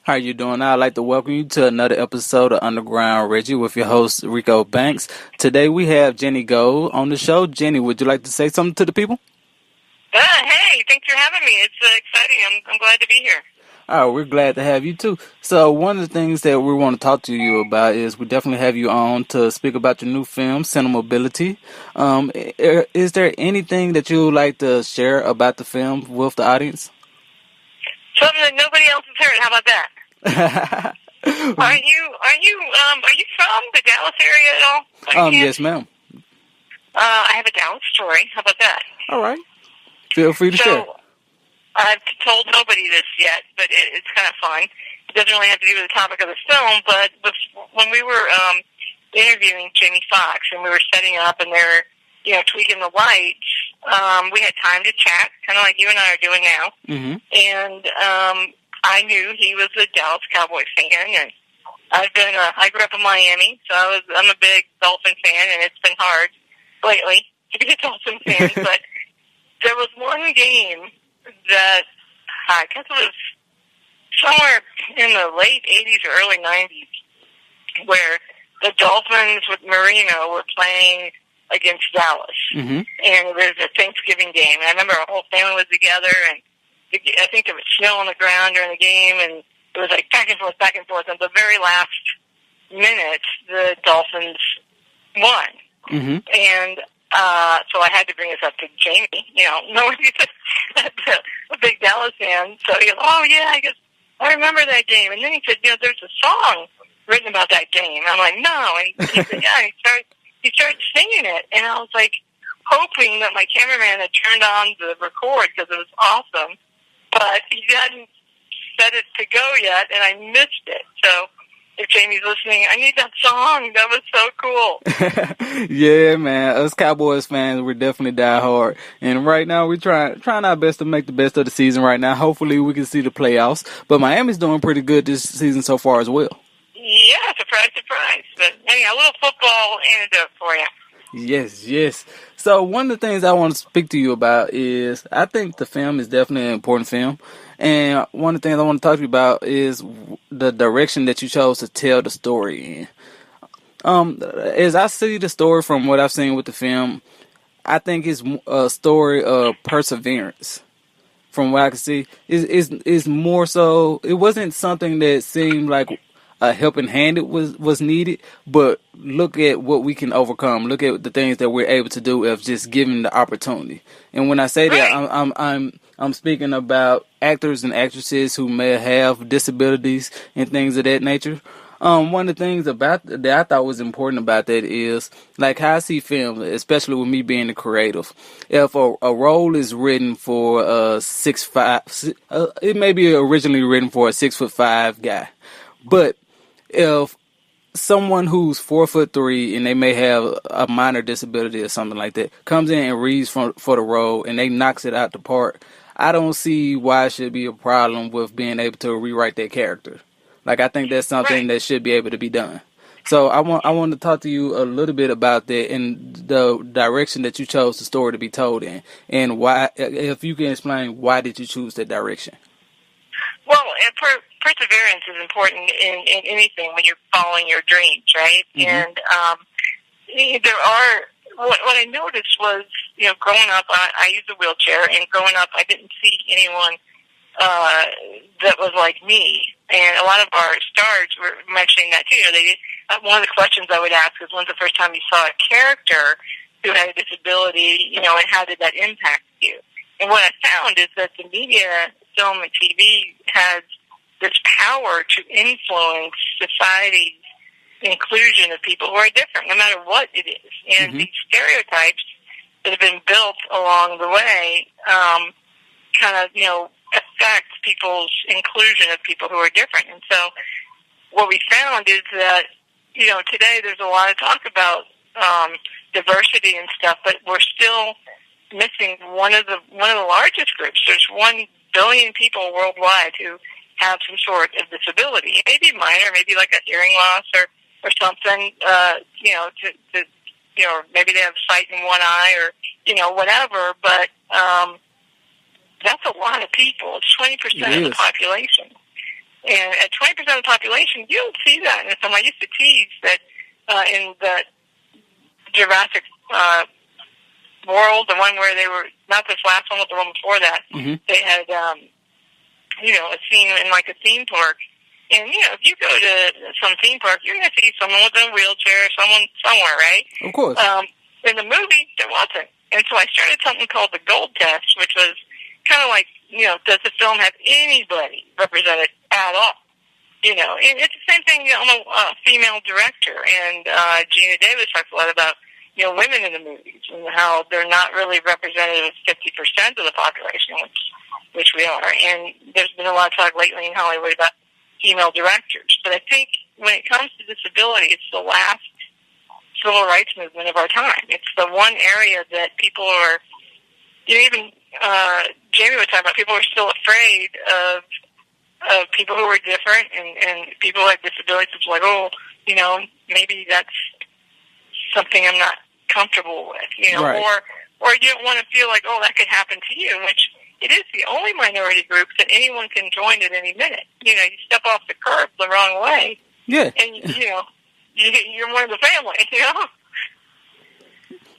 How you doing? I'd like to welcome you to another episode of Underground Reggie with your host Rico Banks. Today we have Jenni Gold on the show. Jenni, would you like to say something to the people? Hey, thanks for having me. It's exciting. I'm glad to be here. Oh, we're glad to have you too. So one of the things that we want to talk to you about is we definitely have you on to speak about your new film, Cinemobility. Is there anything that you would like to share about the film with the audience? Something that nobody else has heard. How about that? Are you from the Dallas area at all? Yes, ma'am. I have a Dallas story. How about that? All right. Feel free to share. I've told nobody this yet, but it's kind of fun. It doesn't really have to do with the topic of the film, but when we were interviewing Jamie Foxx and we were setting up and they were, tweaking the lights, we had time to chat, kind of like you and I are doing now. Mm-hmm. And I knew he was a Dallas Cowboys fan, and I grew up in Miami, so I'm a big Dolphin fan, and it's been hard lately to be a Dolphin fan, but there was one game that I guess it was somewhere in the late 80s or early 90s where the Dolphins with Marino were playing against Dallas. Mm-hmm. And it was a Thanksgiving game. And I remember our whole family was together, and I think there was snow on the ground during the game, and it was like back and forth, back and forth. And the very last minute, the Dolphins won. Mm-hmm. And so I had to bring this up to Jamie. Nobody's a big Dallas fan. So he goes, "Oh yeah, I guess I remember that game." And then he said, "There's a song written about that game." I'm like, "No," and he said, "Yeah." He started singing it, and I was like, hoping that my cameraman had turned on the record because it was awesome, but he hadn't set it to go yet, and I missed it. So if Jamie's listening, I need that song. That was so cool. Yeah, man. Us Cowboys fans, we're definitely die hard. And right now, we're trying our best to make the best of the season right now. Hopefully, we can see the playoffs. But Miami's doing pretty good this season so far as well. Yeah, surprise, surprise. But anyhow, a little football anecdote for you. Yes. So one of the things I want to speak to you about is I think the film is definitely an important film. And one of the things I want to talk to you about is the direction that you chose to tell the story in. As I see the story from what I've seen with the film, I think it's a story of perseverance. From what I can see, is more so. It wasn't something that seemed like a helping hand was needed, but look at what we can overcome. Look at the things that we're able to do if just given the opportunity. And when I say that, I'm speaking about actors and actresses who may have disabilities and things of that nature. One of the things about that I thought was important about that is like how I see film, especially with me being the creative. If a role is written for a 6'5", it may be originally written for a 6'5" guy, but if someone who's 4'3" and they may have a minor disability or something like that comes in and reads for the role and they knocks it out the park, I don't see why it should be a problem with being able to rewrite that character. Like I think that's something that should be able to be done. So I want to talk to you a little bit about that and the direction that you chose the story to be told in, and why. If you can explain why did you choose that direction? Well, perseverance is important in anything when you're following your dreams, right? Mm-hmm. And there are, what I noticed was, growing up, I used a wheelchair, and growing up, I didn't see anyone that was like me. And a lot of our stars were mentioning that too. One of the questions I would ask is, when's the first time you saw a character who had a disability, and how did that impact you? And what I found is that the media, film and TV has this power to influence society's inclusion of people who are different, no matter what it is. And mm-hmm. these stereotypes that have been built along the way affect people's inclusion of people who are different. And so what we found is that, today there's a lot of talk about diversity and stuff, but we're still missing one of the largest groups. There's 1 billion people worldwide who have some sort of disability. It may be minor, maybe like a hearing loss or something, maybe they have sight in one eye or, whatever, but that's a lot of people. It's 20% of the population. And at 20% of the population, you don't see that in a film. I used to tease that in the Jurassic World, the one where they were, not this last one, but the one before that, they had, a scene in like a theme park. And, if you go to some theme park, you're going to see someone with a wheelchair, someone somewhere, right? Of course. In the movie, there wasn't. And so I started something called the Gold Test, which was kind of like, does the film have anybody represented at all? And it's the same thing, I'm a female director, and Gina Davis talks a lot about, women in the movies and how they're not really represented as 50% of the population, which we are. And there's been a lot of talk lately in Hollywood about female directors. But I think when it comes to disability, it's the last civil rights movement of our time. It's the one area that people are, even Jamie was talking about, people are still afraid of people who are different and people who have disabilities. It's like, maybe that's something I'm not comfortable with, right. or you don't want to feel like, that could happen to you, which it is the only minority group that anyone can join at any minute. You step off the curb the wrong way, and you're one of the family.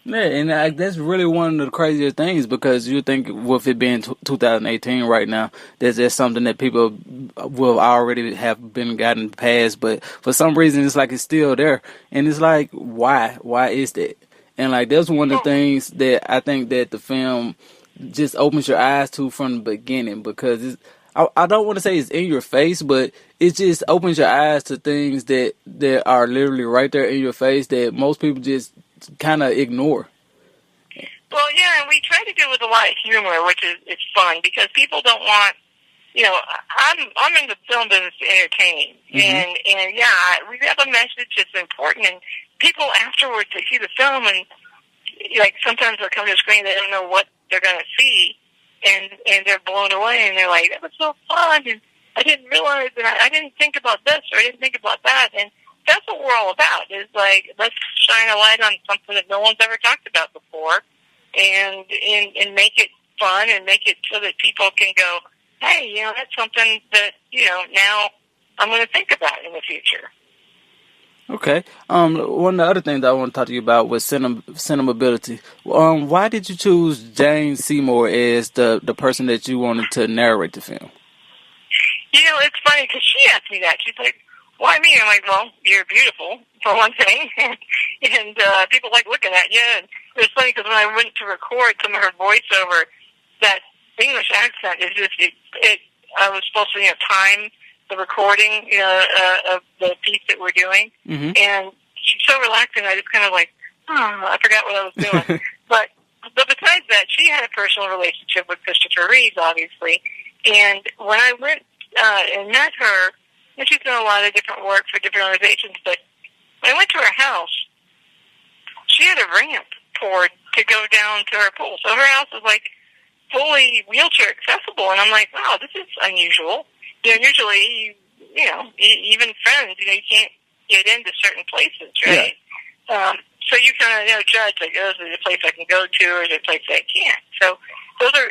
Yeah, and that's really one of the craziest things, because you think with it being 2018 right now, there's something that people will already have been gotten past, but for some reason it's like it's still there, and it's like, why is that? And like that's one of the things that I think that the film just opens your eyes to from the beginning, because I don't want to say it's in your face, but it just opens your eyes to things that are literally right there in your face that most people just kind of ignore. Well, yeah, and we try to do it with a lot of humor, which is it's fun, because people don't want, I'm in the film business to entertain, and yeah, we have a message that's important, and people afterwards, they see the film, and like sometimes they'll come to the screen, they don't know what they're going to see, and they're blown away, and they're like, that was so fun, and I didn't realize, and I didn't think about this, or I didn't think about that, and that's what we're all about, is like, let's shine a light on something that no one's ever talked about before, and make it fun, and make it so that people can go, hey, that's something that, now I'm going to think about in the future. Okay. One of the other things I want to talk to you about was cinemability. Why did you choose Jane Seymour as the person that you wanted to narrate the film? It's funny, because she asked me that. She's like, why me? I'm like, well, you're beautiful, for one thing, and people like looking at you. And it was funny, because when I went to record some of her voiceover, that English accent is just, I was supposed to, time the recording, of the piece that we're doing, and she's so relaxing, I just kind of like, I forgot what I was doing. but besides that, she had a personal relationship with Christopher Reeves, obviously, and when I went and met her, and she's done a lot of different work for different organizations, but when I went to her house, she had a ramp poured to go down to her pool, so her house was like fully wheelchair accessible, and I'm like, wow, this is unusual. Usually, even friends, you can't get into certain places, right? Yeah. So you kind of, judge, like, is it a place I can go to, or is it a place I can't? So those are,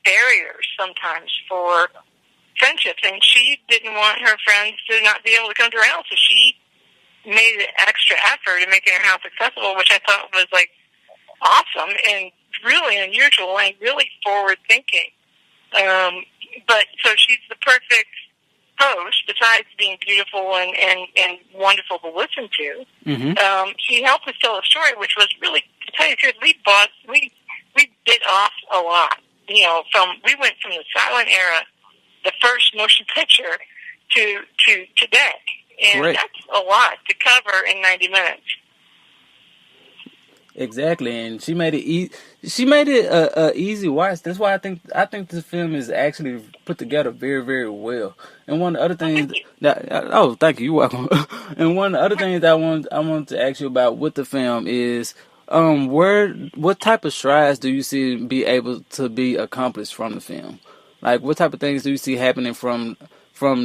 barriers sometimes for friendships, and she didn't want her friends to not be able to come to her house, so she made an extra effort in making her house accessible, which I thought was, like, awesome and really unusual and really forward-thinking. But so she's the perfect host, besides being beautiful and wonderful to listen to. She helped us tell a story, which was really, to tell you the truth, we bit off a lot. We went from the silent era, the first motion picture, to today. And Great. That's a lot to cover in 90 minutes. Exactly, and she made it. She made it a easy watch. That's why I think this film is actually put together very, very well. And one of the other things thank you, you're welcome. And one of the other things I want to ask you about with the film is, what type of strides do you see be able to be accomplished from the film? Like, what type of things do you see happening from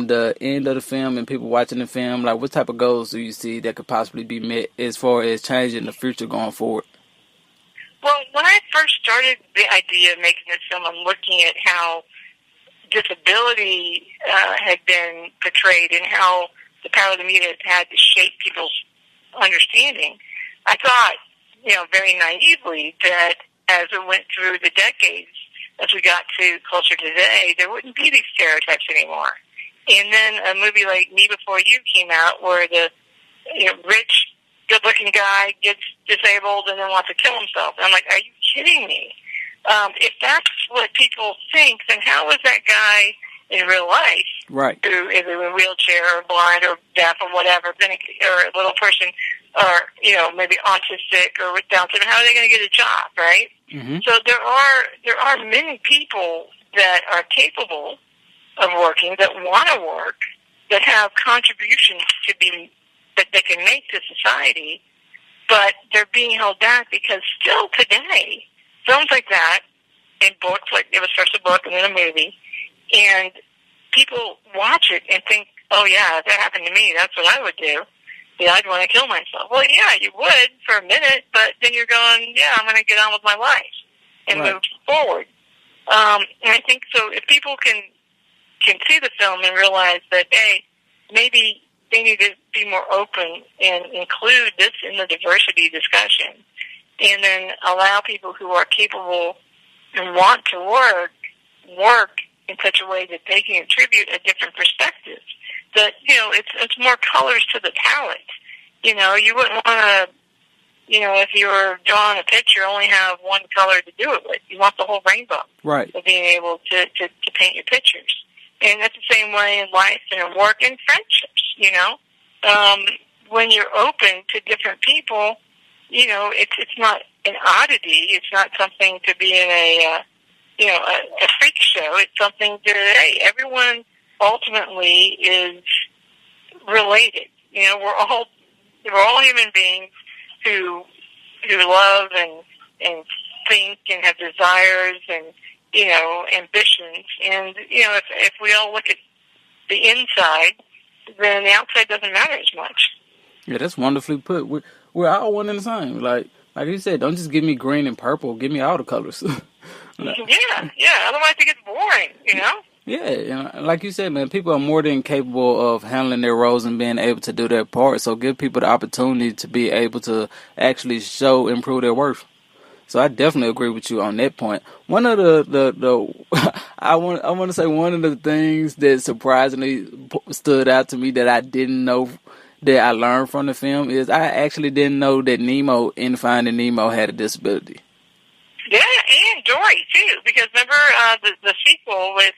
the end of the film and people watching the film? Like, what type of goals do you see that could possibly be met as far as changing the future going forward? Well, when I first started the idea of making this film, I'm looking at how disability had been portrayed and how the power of the media had to shape people's understanding, I thought, very naively that as it went through the decades, as we got to closer to today, there wouldn't be these stereotypes anymore. And then a movie like Me Before You came out where the rich, good-looking guy gets disabled and then wants to kill himself. And I'm like, are you kidding me? If that's what people think, then how is that guy in real life, right, who is in a wheelchair or blind or deaf or whatever, or a little person, or maybe autistic or with Down syndrome, how are they going to get a job, right? Mm-hmm. So there are many people that are capable of working, that want to work, that have contributions that they can make to society, but they're being held back because still today, films like that, and books, like it was first a book and then a movie, and people watch it and think, oh yeah, if that happened to me, that's what I would do. Yeah, I'd want to kill myself. Well, yeah, you would for a minute, but then you're going, yeah, I'm going to get on with my life and move forward. And I think so if people can see the film and realize that, hey, maybe they need to be more open and include this in the diversity discussion, and then allow people who are capable and want to work in such a way that they can contribute a different perspective. That, it's more colors to the palette. You wouldn't want to, if you were drawing a picture, only have one color to do it with. You want the whole rainbow. Right. Of being able to paint your pictures. And that's the same way in life and in work and friendships, when you're open to different people, it's not an oddity. It's not something to be in a freak show. It's something to, hey, everyone ultimately is related. We're all human beings who love and think and have desires and ambitions. And if we all look at the inside, then the outside doesn't matter as much. Yeah, that's wonderfully put. We're all one and the same. Like you said, don't just give me green and purple. Give me all the colors. Yeah. Otherwise, it gets boring. Yeah, like you said, man, people are more than capable of handling their roles and being able to do their part. So give people the opportunity to be able to actually improve their worth. So I definitely agree with you on that point. One of the I want to say one of the things that surprisingly stood out to me that I didn't know that I learned from the film is I actually didn't know that Nemo in Finding Nemo had a disability. Yeah, and Dory too, because remember the sequel with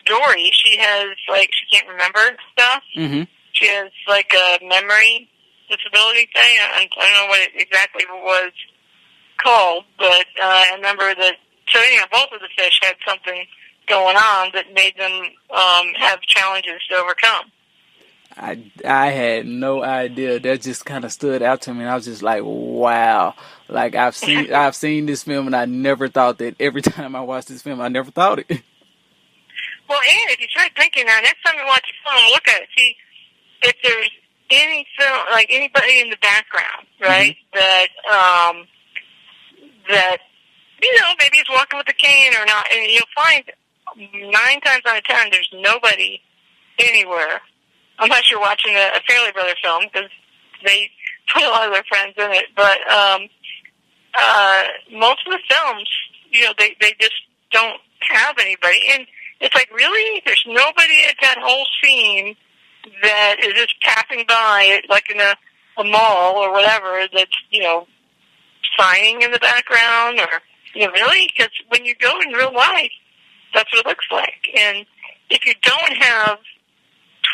Dory, she has she can't remember stuff. Mm-hmm. She has a memory disability thing. I don't know what it exactly was called, but I remember that. So anyhow, both of the fish had something going on that made them have challenges to overcome. I had no idea. That just kind of stood out to me, and I was just like, wow. Like I've seen this film, and I never thought that. Every time I watched this film, I never thought it. Well, and if you start thinking now, next time you watch a film, look at it. See if there's any film, like anybody in the background, right? Mm-hmm. That maybe he's walking with a cane or not, and you'll find 9 times out of 10 there's nobody anywhere, unless you're watching a Fairley Brothers film, because they put a lot of their friends in it. But most of the films, they just don't have anybody, and it's like, really, there's nobody at that whole scene that is just passing by, like in a mall or whatever, that's signing in the background, or really, because when you go in real life, that's what it looks like. And if you don't have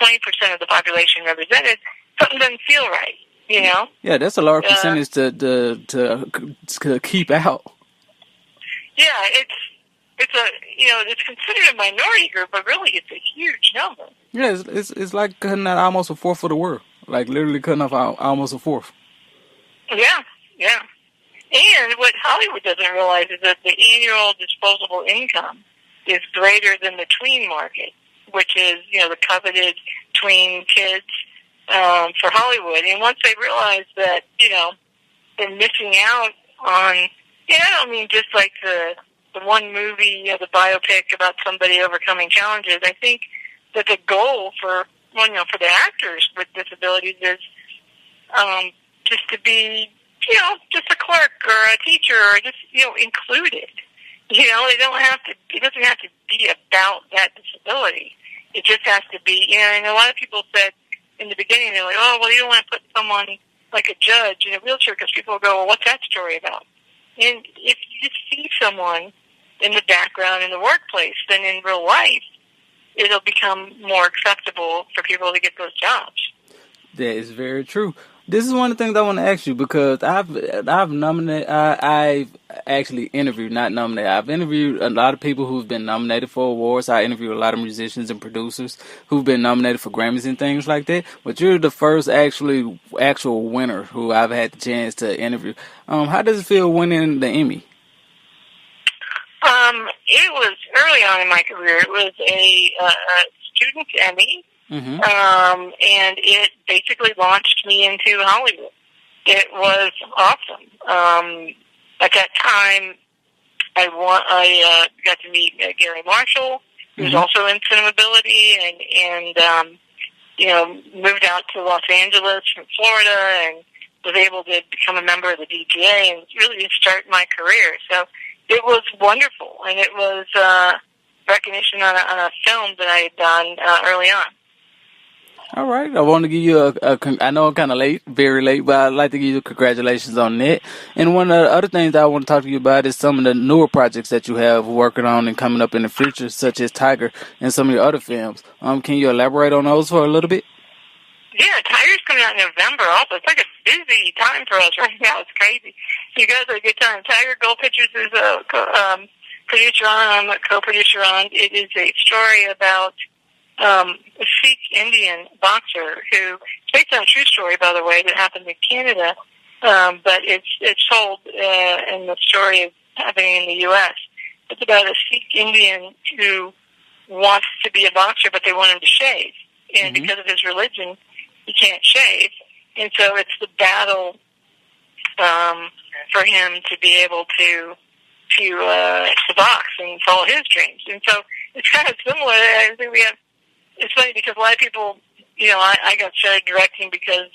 20% of the population represented, something doesn't feel right. Yeah, that's a large percentage to keep out. Yeah, it's considered a minority group, but really it's a huge number. Yeah, it's like cutting out almost a fourth of the world. Like literally cutting off almost a fourth. Yeah. And what Hollywood doesn't realize is that the annual disposable income is greater than the tween market, which is, the coveted tween kids for Hollywood. And once they realize that, they're missing out on, I don't mean just like the the one movie, the biopic about somebody overcoming challenges. I think that the goal for for the actors with disabilities is just to be, just a clerk or a teacher or just, included. It doesn't have to be about that disability. It just has to be, and a lot of people said in the beginning, they're like, oh, well, you don't want to put someone like a judge in a wheelchair because people will go, well, what's that story about? And if you just see someone in the background in the workplace, then in real life, it'll become more acceptable for people to get those jobs. That is very true. This is one of the things I want to ask you because I've actually interviewed, not nominated. I've interviewed a lot of people who've been nominated for awards. I interviewed a lot of musicians and producers who've been nominated for Grammys and things like that. But you're the first actual winner who I've had the chance to interview. How does it feel winning the Emmy? It was early on in my career. It was a student Emmy. Mm-hmm. And it basically launched me into Hollywood. It was awesome. At that time, I got to meet Gary Marshall, who's also in Cinemability, and moved out to Los Angeles from Florida, and was able to become a member of the DGA and really start my career. So it was wonderful, and it was recognition on a film that I had done early on. All right. I want to give you I know I'm kind of late, very late, but I'd like to give you congratulations on that. And one of the other things I want to talk to you about is some of the newer projects that you have working on and coming up in the future, such as Tiger and some of your other films. Can you elaborate on those for a little bit? Yeah, Tiger's coming out in November also. It's like a busy time for us right now. It's crazy. You guys have a good time. Tiger Gold Pictures is a producer on. I'm a co-producer on. It is a story about a Sikh Indian boxer who, it's based on a true story, by the way, that happened in Canada, but it's told, and the story is happening in the U.S. It's about a Sikh Indian who wants to be a boxer, but they want him to shave. And because of his religion, he can't shave. And so it's the battle for him to be able to box and follow his dreams. And so it's kind of similar. I think it's funny because a lot of people, I got started directing because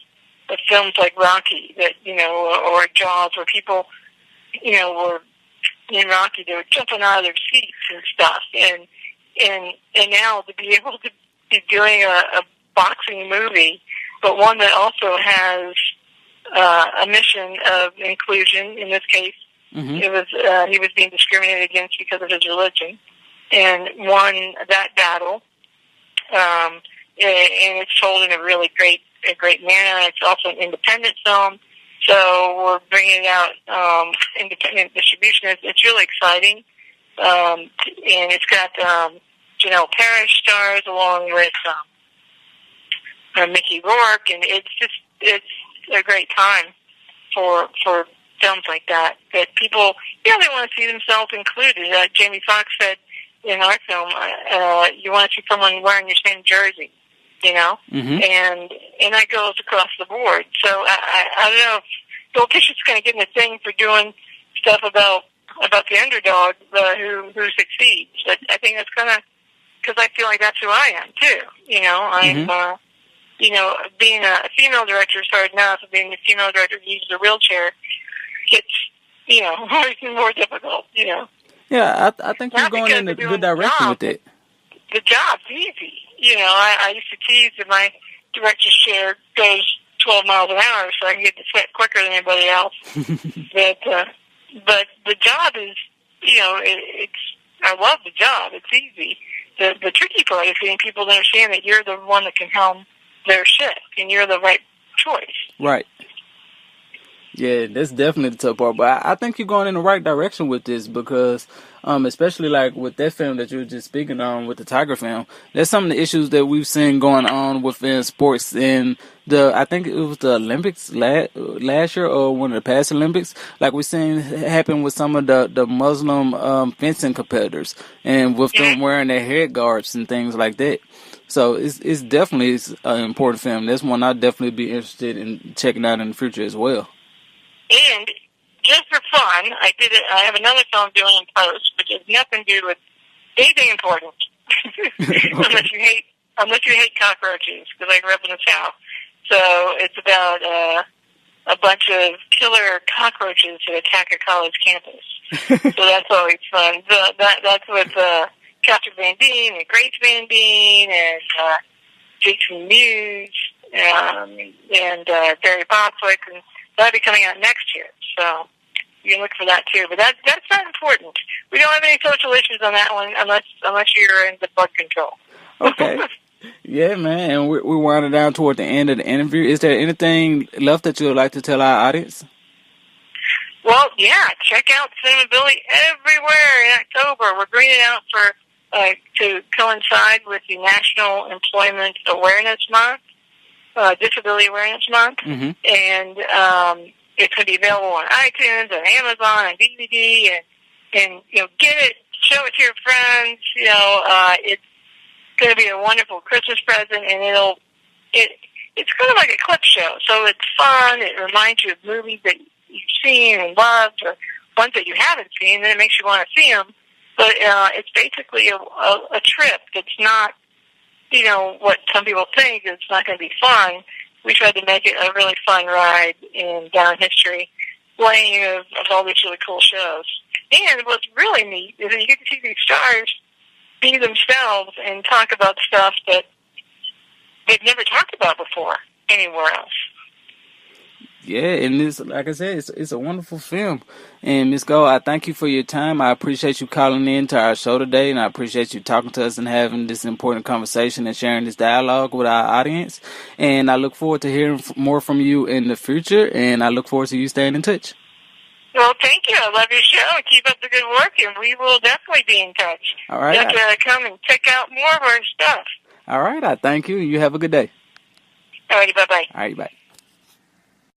of films like Rocky or Jaws, where people, were in Rocky, they were jumping out of their seats and stuff. And now to be able to be doing a boxing movie, but one that also has a mission of inclusion. In this case, it was he was being discriminated against because of his religion, and won that battle. And it's told in a really great manner. It's also an independent film, so we're bringing it out independent distribution. It's really exciting, and it's got Janelle Parrish stars along with Mickey Rourke, and it's a great time for films like that people they want to see themselves included. Jamie Foxx said in our film, you want to see someone wearing your same jersey, and that goes across the board. So I don't know if Gold Pictures is kind of getting a thing for doing stuff about the underdog who succeeds. But I think that's kind of because I feel like that's who I am too. I'm being a female director is hard enough. Being a female director who uses a wheelchair gets more difficult. Yeah, I think you're going in a good direction with it. The job's easy. I used to tease that my director's chair goes 12 miles an hour so I can get to sweat quicker than anybody else. But the job is, I love the job. It's easy. The tricky part is getting people to understand that you're the one that can helm their shift and you're the right choice. Right. Yeah, that's definitely the tough part. But I think you're going in the right direction with this because, especially like with that film that you were just speaking on with the Tiger film, there's some of the issues that we've seen going on within sports in I think it was the Olympics last year or one of the past Olympics. Like we've seen happen with some of the Muslim fencing competitors and with them wearing their head guards and things like that. So it's definitely an important film. That's one I'd definitely be interested in checking out in the future as well. And just for fun, I did it. I have another film doing in post, which has nothing to do with anything important, unless you hate cockroaches, because I grew up in the South. So it's about a bunch of killer cockroaches that attack a college campus. So that's always fun. So that's with Catherine Van Dien and Grace Van Dien and Jason Mewes and Barry Bostwick, and that'll be coming out next year. So you can look for that too. But that's not important. We don't have any social issues on that one unless you're in the bug control. Okay. Yeah, man. And we're winding down toward the end of the interview. Is there anything left that you would like to tell our audience? Well, yeah. Check out Cinema Billy everywhere in October. We're bringing it out for to coincide with the National Employment Awareness Month, Disability Awareness Month, and it's going to be available on iTunes and Amazon and DVD, and get it, show it to your friends. It's going to be a wonderful Christmas present, and it's kind of like a clip show, so it's fun. It reminds you of movies that you've seen and loved, or ones that you haven't seen, and it makes you want to see them. But it's basically a trip that's not, what some people think. It's not going to be fun. We tried to make it a really fun ride down history, playing of all these really cool shows. And what's really neat is that you get to see these stars be themselves and talk about stuff that they've never talked about before anywhere else. Yeah, and this, like I said, it's a wonderful film. And Ms. Gold, I thank you for your time. I appreciate you calling in to our show today, and I appreciate you talking to us and having this important conversation and sharing this dialogue with our audience. And I look forward to hearing more from you in the future, and I look forward to you staying in touch. Well, thank you. I love your show, and keep up the good work, and we will definitely be in touch. All right. You have to come and check out more of our stuff. All right. I thank you, and you have a good day. All righty. Bye-bye. All right. Bye.